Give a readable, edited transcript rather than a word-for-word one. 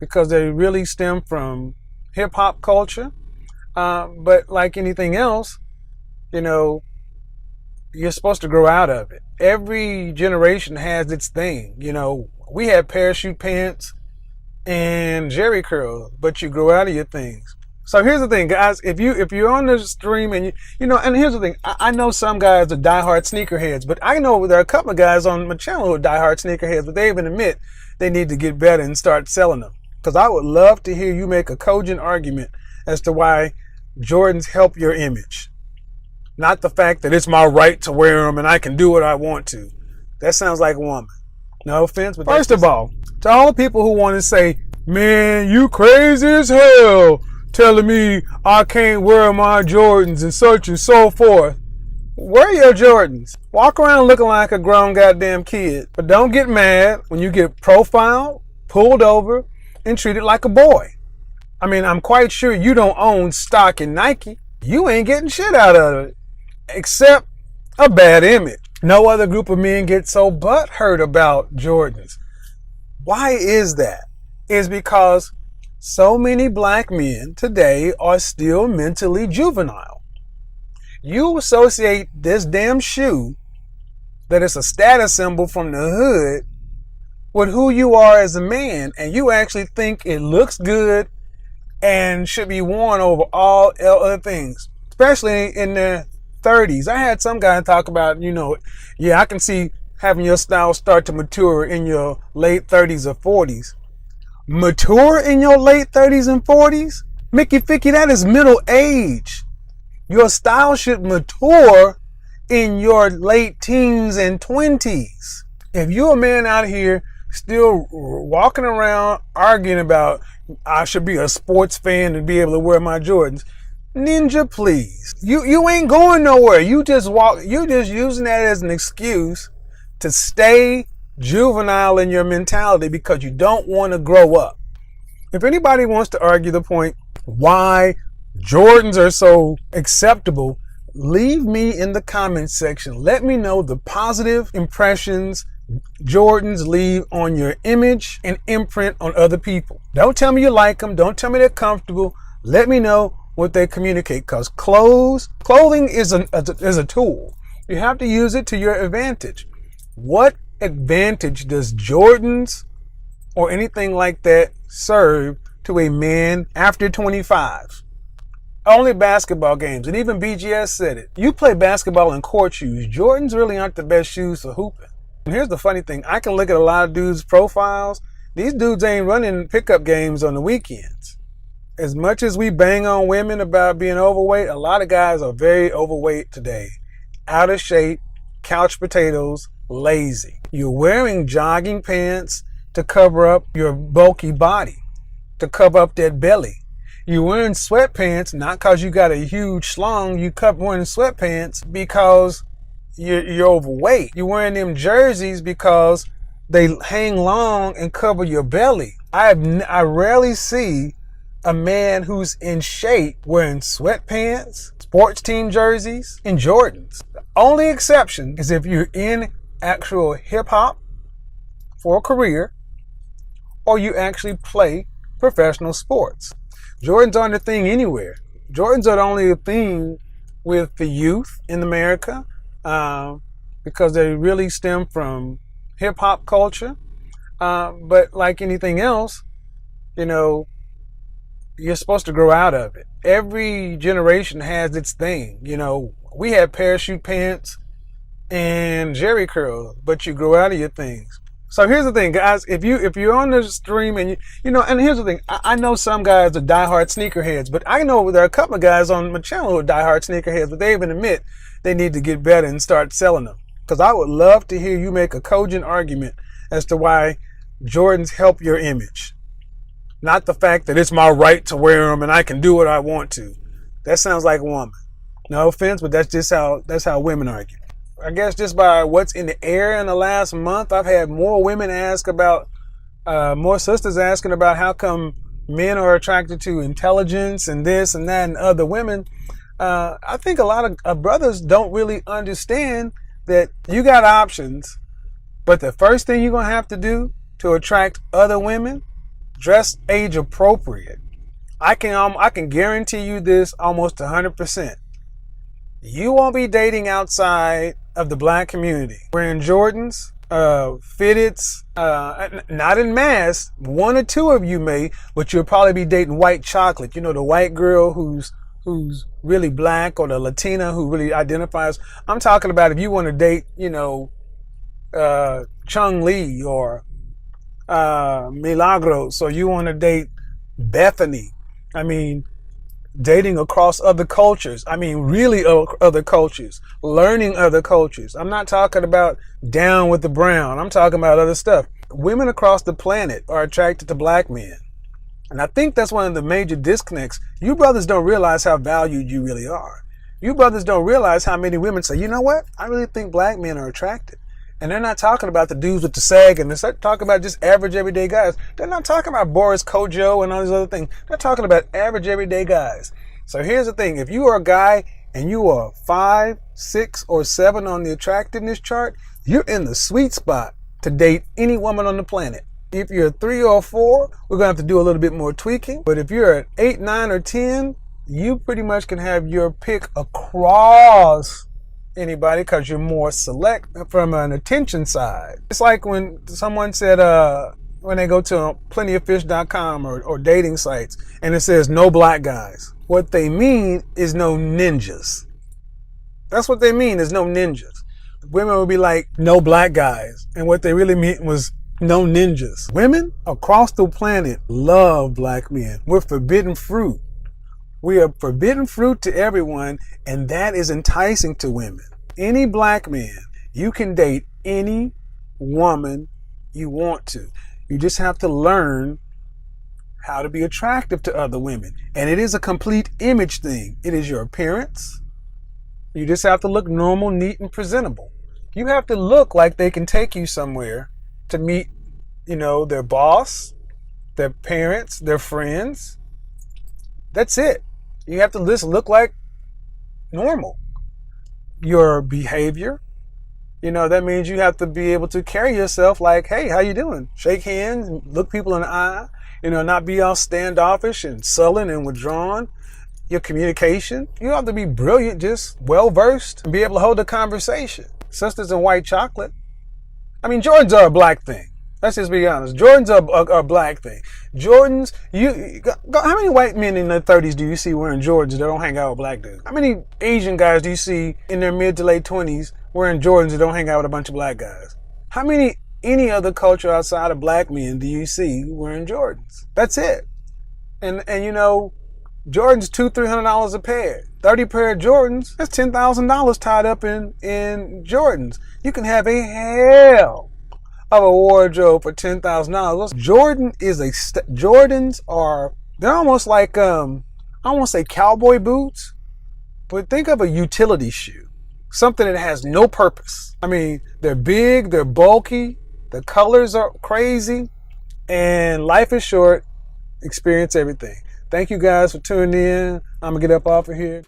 because they really stem from hip hop culture. But like anything else, you know, you're supposed to grow out of it. Every generation has its thing. We had parachute pants and jerry curls, but you grow out of your things. So here's the thing, guys. If you're on the stream and and here's the thing. I know some guys are diehard sneakerheads, but I know there are a couple of guys on my channel who are diehard sneakerheads, but they even admit they need to get better and start selling them. Because I would love to hear you make a cogent argument as to why Jordans help your image. Not the fact that it's my right to wear them and I can do what I want to. That sounds like a woman. No offense, but first of all, to all the people who want to say, man, you crazy as hell, telling me I can't wear my Jordans and such and so forth. Wear your Jordans. Walk around looking like a grown goddamn kid. But don't get mad when you get profiled, pulled over, and treated like a boy. I mean, I'm quite sure you don't own stock in Nike. You ain't getting shit out of it, except a bad image. No other group of men get so butthurt about Jordans. Why is that? It's because so many black men today are still mentally juvenile. You associate this damn shoe, that it's a status symbol from the hood, with who you are as a man, and you actually think it looks good and should be worn over all other things, especially in the 30s. I had some guy talk about, I can see having your style start to mature in your late 30s or 40s. Mature in your late 30s and 40s? Mickey Ficky, that is middle age. Your style should mature in your late teens and 20s. If you're a man out here still walking around arguing about I should be a sports fan to be able to wear my Jordans, ninja, please. You ain't going nowhere. You just using that as an excuse to stay juvenile in your mentality because you don't want to grow up. If anybody wants to argue the point why Jordans are so acceptable, leave me in the comments section. Let me know the positive impressions Jordans leave on your image and imprint on other people. Don't tell me you like them. Don't tell me they're comfortable. Let me know what they communicate, because clothing is a tool. You have to use it to your advantage. What advantage does Jordans or anything like that serve to a man after 25? Only basketball games, and even BGS said it. You play basketball in court shoes. Jordans really aren't the best shoes for hooping. And here's the funny thing. I can look at a lot of dudes' profiles. These dudes ain't running pickup games on the weekends. As much as we bang on women about being overweight, a lot of guys are very overweight today. Out of shape, couch potatoes, lazy. You're wearing jogging pants to cover up your bulky body, to cover up that belly. You're wearing sweatpants not because you got a huge schlong. You wearing sweatpants because you're overweight. You're wearing them jerseys because they hang long and cover your belly. I rarely see a man who's in shape wearing sweatpants, sports team jerseys, and Jordans. The only exception is if you're in actual hip hop for a career, or you actually play professional sports. Jordans aren't a thing anywhere. Jordans are only a thing with the youth in America, because they really stem from hip hop culture. But like anything else, you're supposed to grow out of it. Every generation has its thing. We had parachute pants and jerry curls, but you grow out of your things. So here's the thing, guys. If you're on the stream and and here's the thing. I know some guys are diehard sneakerheads, but I know there are a couple of guys on my channel who are diehard sneakerheads, but they even admit they need to get better and start selling them. Because I would love to hear you make a cogent argument as to why Jordans help your image. Not the fact that it's my right to wear them and I can do what I want to. That sounds like a woman. No offense, but that's how women argue. I guess just by what's in the air in the last month, I've had more women ask about, more sisters asking about how come men are attracted to intelligence and this and that and other women. I think a lot of brothers don't really understand that you got options, but the first thing you're going to have to do to attract other women, dress age appropriate. I can guarantee you this almost 100%. You won't be dating outside of the black community. Wearing Jordans, fitteds, not in mass. One or two of you may, but you'll probably be dating white chocolate. You know, the white girl who's really black, or the Latina who really identifies. I'm talking about if you want to date, Chung Lee or Milagros, or you want to date Bethany. I mean, dating across other cultures. I mean, really other cultures, learning other cultures. I'm not talking about down with the brown. I'm talking about other stuff. Women across the planet are attracted to black men. And I think that's one of the major disconnects. You brothers don't realize how valued you really are. You brothers don't realize how many women say, you know what? I really think black men are attractive. And they're not talking about the dudes with the sag, and they're talking about just average everyday guys. They're not talking about Boris Kojo and all these other things. They're talking about average everyday guys. So here's the thing. If you are a guy and you are 5, 6, or 7 on the attractiveness chart, you're in the sweet spot to date any woman on the planet. If you're 3 or 4, we're going to have to do a little bit more tweaking. But if you're at 8, 9, or 10, you pretty much can have your pick across anybody because you're more select from an attention side. It's like when someone said, when they go to plentyoffish.com or dating sites and it says no black guys. What they mean is no ninjas. That's what they mean is no ninjas. Women will be like, no black guys. And what they really meant was no ninjas. Women across the planet love black men. We're forbidden fruit. We are forbidden fruit to everyone, and that is enticing to women. Any black man, you can date any woman you want to. You just have to learn how to be attractive to other women. And it is a complete image thing. It is your appearance. You just have to look normal, neat, and presentable. You have to look like they can take you somewhere to meet, their boss, their parents, their friends. That's it. You have to just look like normal. Your behavior, that means you have to be able to carry yourself like, hey, how you doing? Shake hands, look people in the eye, not be all standoffish and sullen and withdrawn. Your communication, you have to be brilliant, just well-versed, and be able to hold a conversation. Sisters in white chocolate. I mean, Jordans are a black thing. Let's just be honest. Jordans are a black thing. Jordans, how many white men in their 30s do you see wearing Jordans that don't hang out with black dudes? How many Asian guys do you see in their mid to late 20s wearing Jordans that don't hang out with a bunch of black guys? How many any other culture outside of black men do you see wearing Jordans? That's it. And Jordans $200-$300 a pair. 30 pair of Jordans, that's $10,000 tied up in Jordans. You can have a hell of a wardrobe for $10,000. Jordans they're almost like, I don't want to say cowboy boots, but think of a utility shoe. Something that has no purpose. I mean, they're big, they're bulky, the colors are crazy, and life is short. Experience everything. Thank you guys for tuning in. I'm going to get up off of here.